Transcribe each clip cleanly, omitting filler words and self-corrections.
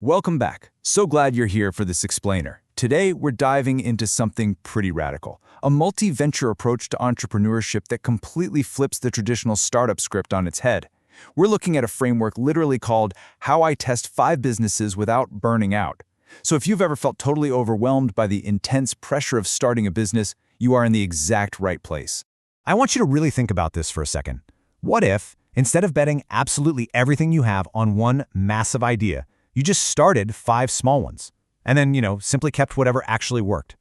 Welcome back. So glad you're here for this explainer. Today, we're diving into something pretty radical, a multi-venture approach to entrepreneurship that completely flips the traditional startup script on its head. We're looking at a framework literally called How I Test 5 Businesses Without Burning Out. So if you've ever felt totally overwhelmed by the intense pressure of starting a business, you are in the exact right place. I want you to really think about this for a second. What if, instead of betting absolutely everything you have on one massive idea, you just started 5 small ones, and then, simply kept whatever actually worked?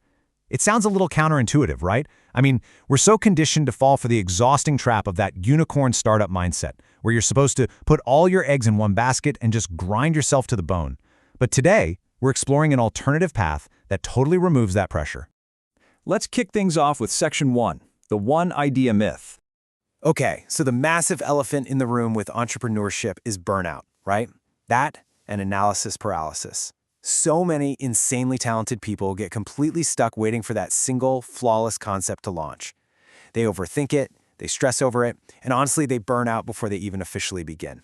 It sounds a little counterintuitive, right? I mean, we're so conditioned to fall for the exhausting trap of that unicorn startup mindset, where you're supposed to put all your eggs in one basket and just grind yourself to the bone. But today, we're exploring an alternative path that totally removes that pressure. Let's kick things off with Section 1, the one idea myth. Okay, so the massive elephant in the room with entrepreneurship is burnout, right? That and analysis paralysis. So many insanely talented people get completely stuck waiting for that single, flawless concept to launch. They overthink it, they stress over it, and honestly, they burn out before they even officially begin.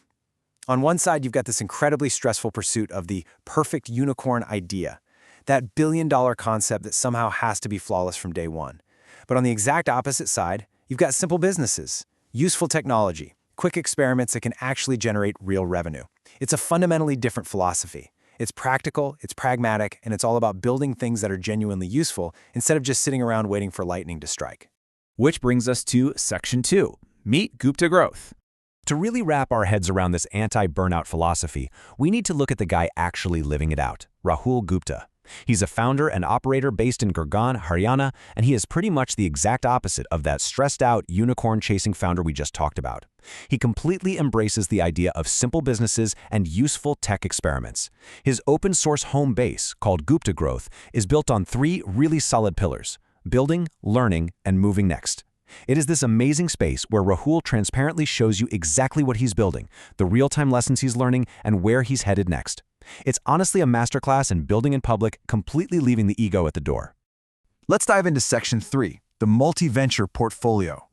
On one side, you've got this incredibly stressful pursuit of the perfect unicorn idea, that billion-dollar concept that somehow has to be flawless from day one. But on the exact opposite side, you've got simple businesses, useful technology, quick experiments that can actually generate real revenue. It's a fundamentally different philosophy. It's practical, it's pragmatic, and it's all about building things that are genuinely useful instead of just sitting around waiting for lightning to strike. Which brings us to Section 2, meet GuptaGrowth. To really wrap our heads around this anti-burnout philosophy, we need to look at the guy actually living it out, Rahul Gupta. He's a founder and operator based in Gurgaon, Haryana, and he is pretty much the exact opposite of that stressed-out, unicorn-chasing founder we just talked about. He completely embraces the idea of simple businesses and useful tech experiments. His open-source home base, called GuptaGrowth, is built on 3 really solid pillars: building, learning, and moving next. It is this amazing space where Rahul transparently shows you exactly what he's building, the real-time lessons he's learning, and where he's headed next. It's honestly a masterclass in building in public, completely leaving the ego at the door. Let's dive into Section 3, the multi-venture portfolio.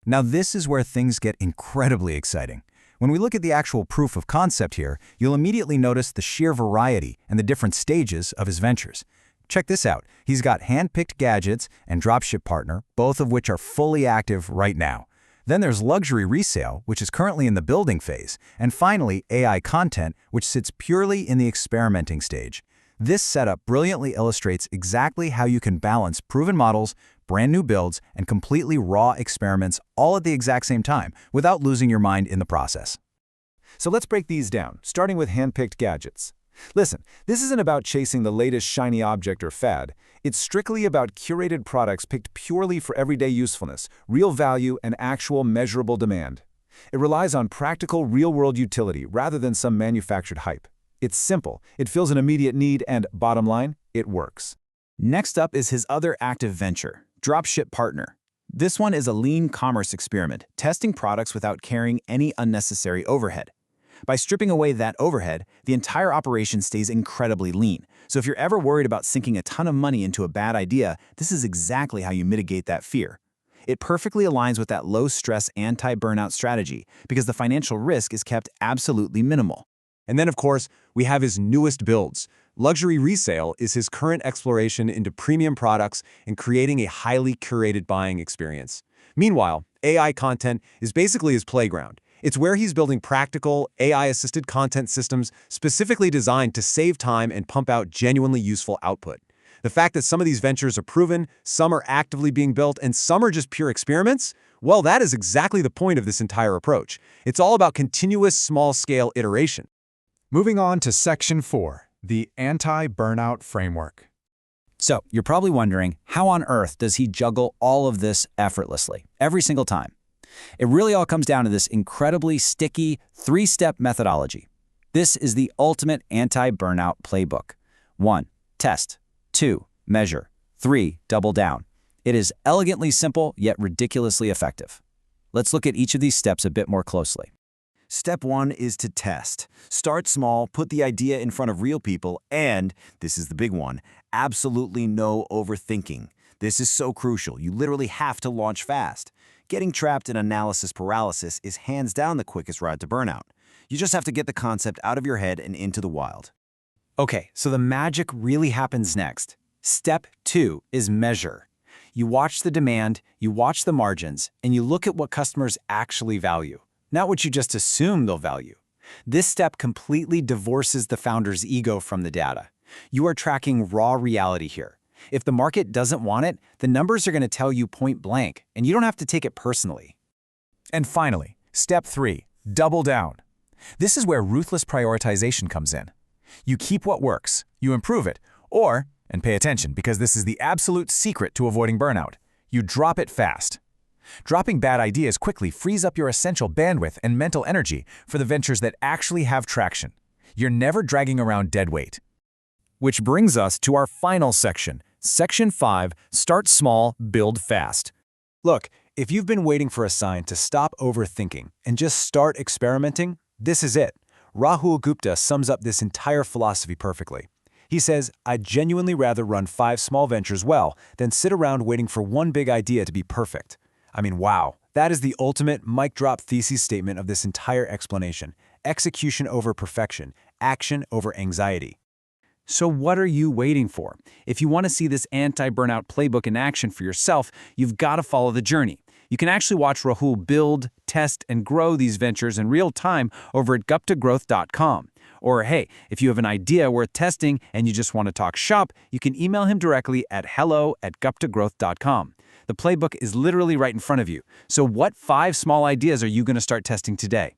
Now this is where things get incredibly exciting. When we look at the actual proof of concept here, you'll immediately notice the sheer variety and the different stages of his ventures. Check this out. He's got Handpicked Gadgets and Dropship Partner, both of which are fully active right now. Then there's luxury resale, which is currently in the building phase, and finally AI content, which sits purely in the experimenting stage. This setup brilliantly illustrates exactly how you can balance proven models, brand new builds, and completely raw experiments all at the exact same time, without losing your mind in the process. So let's break these down, starting with Handpicked Gadgets. Listen, this isn't about chasing the latest shiny object or fad. It's strictly about curated products picked purely for everyday usefulness, real value, and actual measurable demand. It relies on practical, real-world utility rather than some manufactured hype. It's simple, it fills an immediate need, and bottom line, it works. Next up is his other active venture, Dropship Partner. This one is a lean commerce experiment, testing products without carrying any unnecessary overhead. By stripping away that overhead, the entire operation stays incredibly lean. So if you're ever worried about sinking a ton of money into a bad idea, this is exactly how you mitigate that fear. It perfectly aligns with that low-stress anti-burnout strategy because the financial risk is kept absolutely minimal. And then, of course, we have his newest builds. Luxury resale is his current exploration into premium products and creating a highly curated buying experience. Meanwhile, AI content is basically his playground. It's where he's building practical, AI-assisted content systems specifically designed to save time and pump out genuinely useful output. The fact that some of these ventures are proven, some are actively being built, and some are just pure experiments, well, that is exactly the point of this entire approach. It's all about continuous small-scale iteration. Moving on to Section 4, the anti-burnout framework. So, you're probably wondering, how on earth does he juggle all of this effortlessly, every single time? It really all comes down to this incredibly sticky 3-step methodology. This is the ultimate anti-burnout playbook. 1. Test. 2. Measure. 3. Double down. It is elegantly simple, yet ridiculously effective. Let's look at each of these steps a bit more closely. Step 1 is to test. Start small, put the idea in front of real people, and, this is the big one, absolutely no overthinking. This is so crucial. You literally have to launch fast. Getting trapped in analysis paralysis is hands down the quickest route to burnout. You just have to get the concept out of your head and into the wild. Okay, so the magic really happens next. Step 2 is measure. You watch the demand, you watch the margins, and you look at what customers actually value, not what you just assume they'll value. This step completely divorces the founder's ego from the data. You are tracking raw reality here. If the market doesn't want it, the numbers are going to tell you point blank, and you don't have to take it personally. And finally, step 3, double down. This is where ruthless prioritization comes in. You keep what works, you improve it, or, and pay attention because this is the absolute secret to avoiding burnout, you drop it fast. Dropping bad ideas quickly frees up your essential bandwidth and mental energy for the ventures that actually have traction. You're never dragging around dead weight. Which brings us to our final section, Section 5, Start Small, Build Fast. Look, if you've been waiting for a sign to stop overthinking and just start experimenting, this is it. Rahul Gupta sums up this entire philosophy perfectly. He says, "I'd genuinely rather run 5 small ventures well than sit around waiting for one big idea to be perfect." I mean, wow. That is the ultimate mic drop thesis statement of this entire explanation. Execution over perfection, action over anxiety. So what are you waiting for? If you want to see this anti-burnout playbook in action for yourself, you've got to follow the journey. You can actually watch Rahul build, test, and grow these ventures in real time over at GuptaGrowth.com. Or hey, if you have an idea worth testing and you just want to talk shop, you can email him directly at hello@GuptaGrowth.com. The playbook is literally right in front of you. So what 5 small ideas are you going to start testing today?